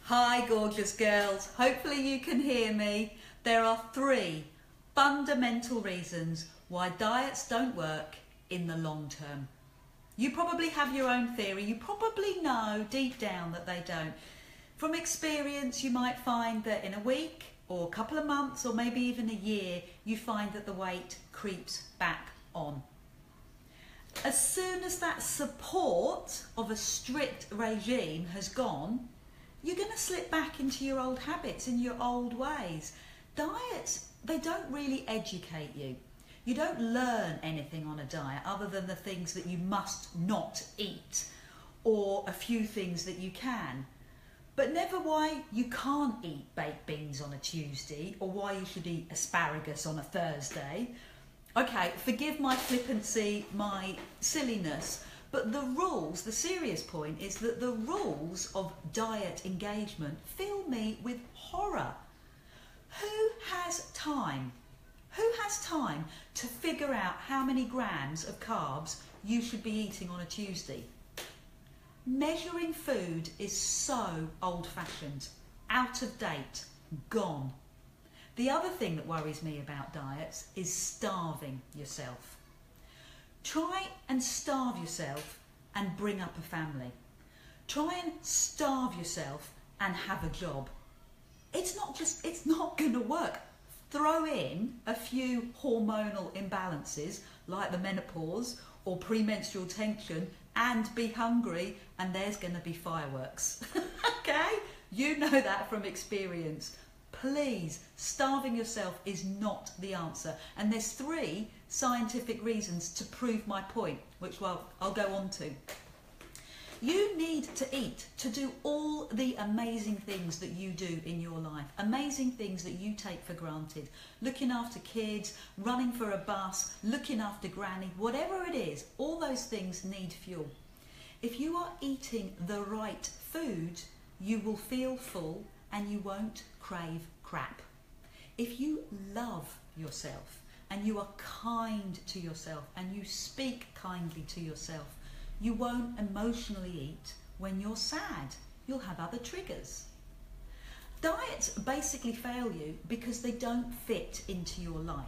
Hi gorgeous girls, hopefully you can hear me. There are 3 fundamental reasons why diets don't work in the long term. You probably have your own theory, you probably know deep down that they don't. From experience you might find that in a week or a couple of months or maybe even a year you find that the weight creeps back on. As soon as that support of a strict regime has gone, you're going to slip back into your old habits and your old ways. Diets, they don't really educate you. You don't learn anything on a diet other than the things that you must not eat or a few things that you can. But never why you can't eat baked beans on a Tuesday or why you should eat asparagus on a Thursday. Okay, forgive my flippancy, my silliness, but the rules, the serious point is that the rules of diet engagement fill me with horror. Who has time? Who has time to figure out how many grams of carbs you should be eating on a Tuesday? Measuring food is so old-fashioned, out of date, gone. The other thing that worries me about diets is starving yourself. Try and starve yourself and bring up a family. Try and starve yourself and have a job. It's not going to work. Throw in a few hormonal imbalances like the menopause or premenstrual tension and be hungry and there's going to be fireworks. Okay? You know that from experience. Please, starving yourself is not the answer. And there's 3 scientific reasons to prove my point, which I'll go on to. You need to eat to do all the amazing things that you do in your life. Amazing things that you take for granted. Looking after kids, running for a bus, looking after granny, whatever it is, all those things need fuel. If you are eating the right food, you will feel full and you won't crave crap. If you love yourself and you are kind to yourself and you speak kindly to yourself, you won't emotionally eat when you're sad. You'll have other triggers. Diets basically fail you because they don't fit into your life.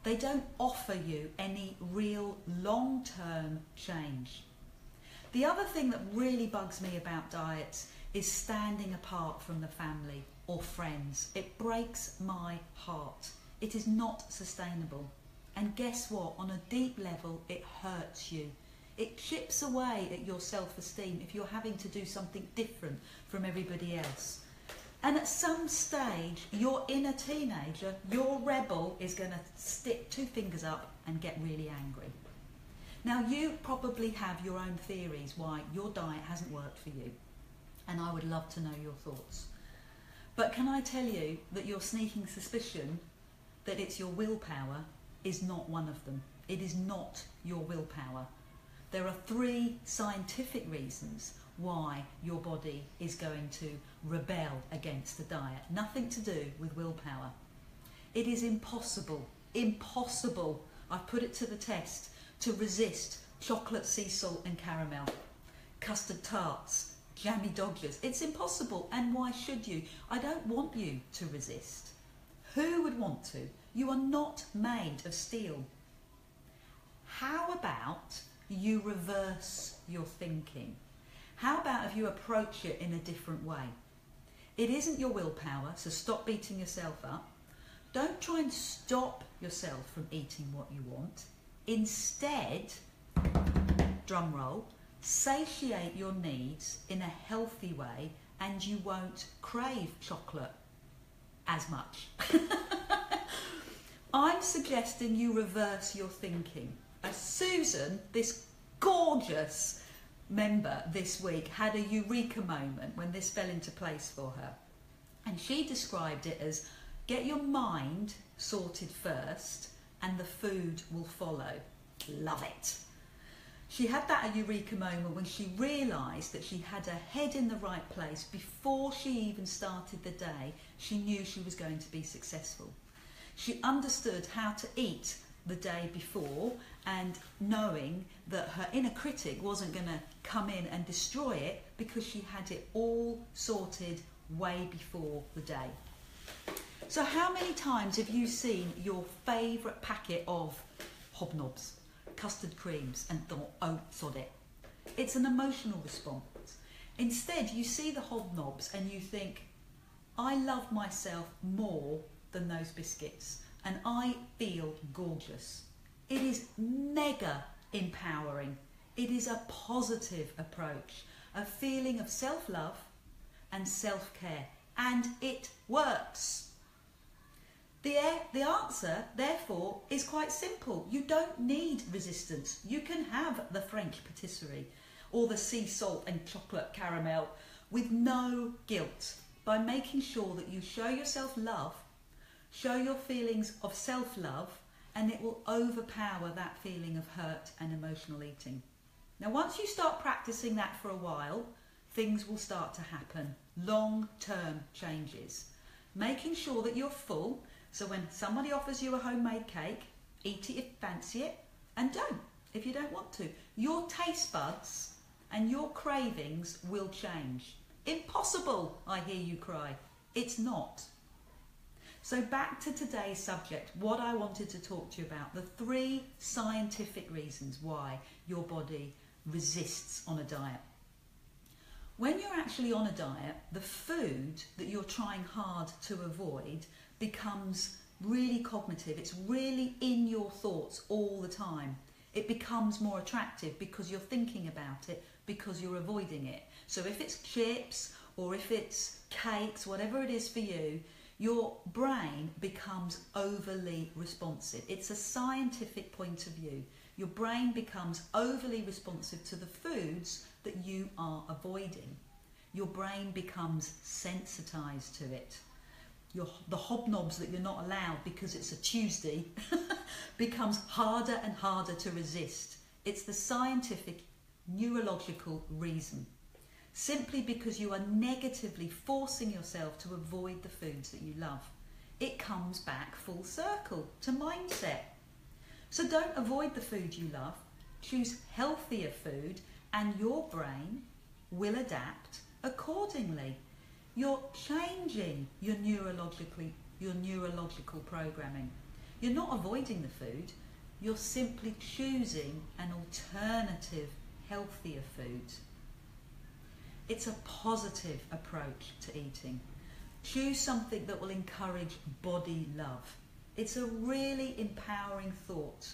They don't offer you any real long-term change. The other thing that really bugs me about diets is standing apart from the family or friends. It breaks my heart. It is not sustainable. And guess what? On a deep level, it hurts you. It chips away at your self-esteem if you're having to do something different from everybody else. And at some stage, your inner teenager, your rebel, is going to stick 2 fingers up and get really angry. Now, you probably have your own theories why your diet hasn't worked for you. And I would love to know your thoughts. But can I tell you that your sneaking suspicion that it's your willpower is not one of them. It is not your willpower. There are 3 scientific reasons why your body is going to rebel against the diet. Nothing to do with willpower. It is impossible, I've put it to the test, to resist chocolate, sea salt and caramel, custard tarts, jammy Dodgers. It's impossible, and why should you? I don't want you to resist. Who would want to? You are not made of steel. How about you reverse your thinking? How about if you approach it in a different way? It isn't your willpower, so stop beating yourself up. Don't try and stop yourself from eating what you want. Instead, drum roll, satiate your needs in a healthy way and you won't crave chocolate as much. I'm suggesting you reverse your thinking. Susan, this gorgeous member this week, had a Eureka moment when this fell into place for her. And she described it as, get your mind sorted first and the food will follow. Love it. She had that Eureka moment when she realised that she had her head in the right place. Before she even started the day, she knew she was going to be successful. She understood how to eat the day before, and knowing that her inner critic wasn't going to come in and destroy it because she had it all sorted way before the day. So how many times have you seen your favourite packet of hobnobs, custard creams, and thought, oh, sod it? It's an emotional response. Instead, you see the hobnobs and you think, I love myself more than those biscuits, and I feel gorgeous. It is mega empowering. It is a positive approach, a feeling of self-love and self-care, and it works. The answer, therefore, is quite simple. You don't need resistance. You can have the French patisserie or the sea salt and chocolate caramel with no guilt, by making sure that you show yourself love, show your feelings of self-love, and it will overpower that feeling of hurt and emotional eating. Now, once you start practicing that for a while, things will start to happen. Long-term changes. Making sure that you're full, so when somebody offers you a homemade cake, eat it if you fancy it, and don't if you don't want to. Your taste buds and your cravings will change. Impossible, I hear you cry. It's not. So back to today's subject, what I wanted to talk to you about, the 3 scientific reasons why your body resists on a diet. When you're actually on a diet, the food that you're trying hard to avoid becomes really cognitive. It's really in your thoughts all the time. It becomes more attractive because you're thinking about it, because you're avoiding it. So if it's chips or if it's cakes, whatever it is for you, your brain becomes overly responsive. It's a scientific point of view. Your brain becomes overly responsive to the foods that you are avoiding. Your brain becomes sensitized to it. The hobnobs that you're not allowed because it's a Tuesday becomes harder and harder to resist. It's the scientific neurological reason. Simply because you are negatively forcing yourself to avoid the foods that you love. It comes back full circle to mindset. So don't avoid the food you love, choose healthier food, and your brain will adapt accordingly. You're changing your neurological programming. You're not avoiding the food, you're simply choosing an alternative, healthier food. It's a positive approach to eating. Choose something that will encourage body love. It's a really empowering thought.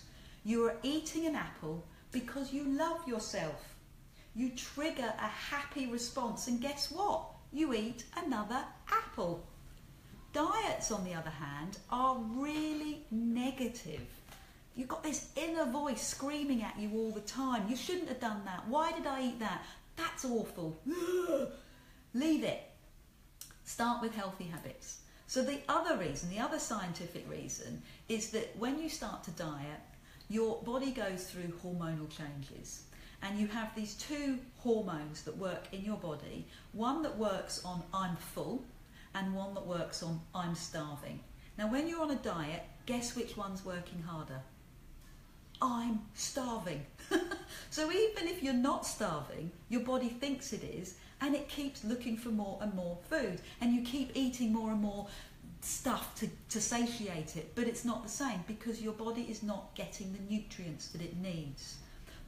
You are eating an apple because you love yourself. You trigger a happy response, and guess what? You eat another apple. Diets, on the other hand, are really negative. You've got this inner voice screaming at you all the time. You shouldn't have done that. Why did I eat that? That's awful. Leave it. Start with healthy habits. So the other reason, the other scientific reason, is that when you start to diet, your body goes through hormonal changes. And you have these 2 hormones that work in your body. One that works on I'm full, and one that works on I'm starving. Now when you're on a diet, guess which one's working harder? I'm starving. So even if you're not starving, your body thinks it is, and it keeps looking for more and more food, and you keep eating more and more stuff to satiate it, but it's not the same because your body is not getting the nutrients that it needs.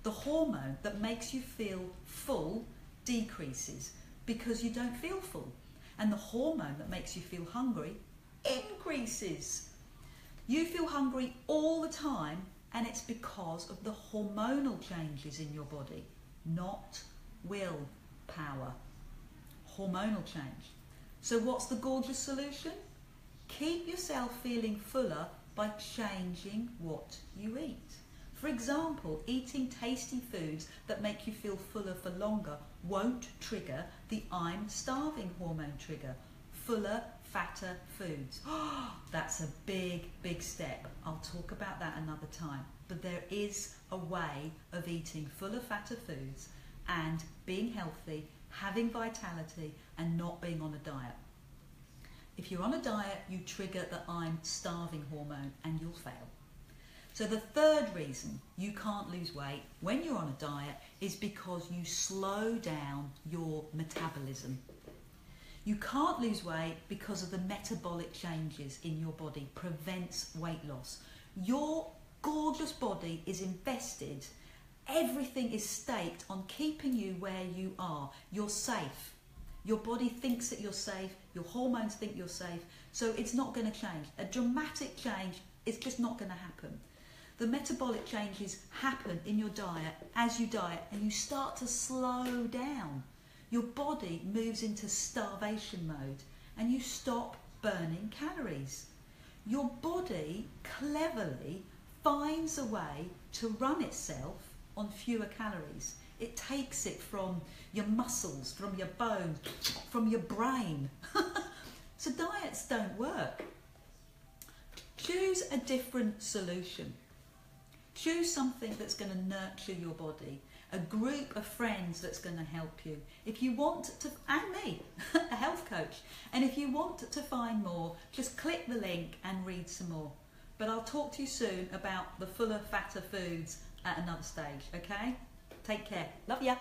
The hormone that makes you feel full decreases because you don't feel full, and the hormone that makes you feel hungry increases. You feel hungry all the time, and it's because of the hormonal changes in your body, not willpower. Hormonal change. So what's the gorgeous solution? Keep yourself feeling fuller by changing what you eat. For example, eating tasty foods that make you feel fuller for longer won't trigger the I'm starving hormone trigger. Fuller, fatter foods. That's a big, big step. I'll talk about that another time. But there is a way of eating fuller, fatter foods and being healthy, having vitality, and not being on a diet. If you're on a diet, you trigger the I'm starving hormone and you'll fail. So the third reason you can't lose weight when you're on a diet is because you slow down your metabolism. You can't lose weight because of the metabolic changes in your body, prevents weight loss. Your gorgeous body is invested, everything is staked on keeping you where you are. You're safe. Your body thinks that you're safe, your hormones think you're safe, so it's not going to change. A dramatic change is just not going to happen. The metabolic changes happen in your diet as you diet, and you start to slow down. Your body moves into starvation mode and you stop burning calories. Your body cleverly finds a way to run itself on fewer calories. It takes it from your muscles, from your bones, from your brain. So diets don't work. Choose a different solution. Choose something that's going to nurture your body, a group of friends that's going to help you. If you want to, and me, a health coach, and if you want to find more, just click the link and read some more. But I'll talk to you soon about the fuller, fatter foods at another stage, okay? Take care. Love ya.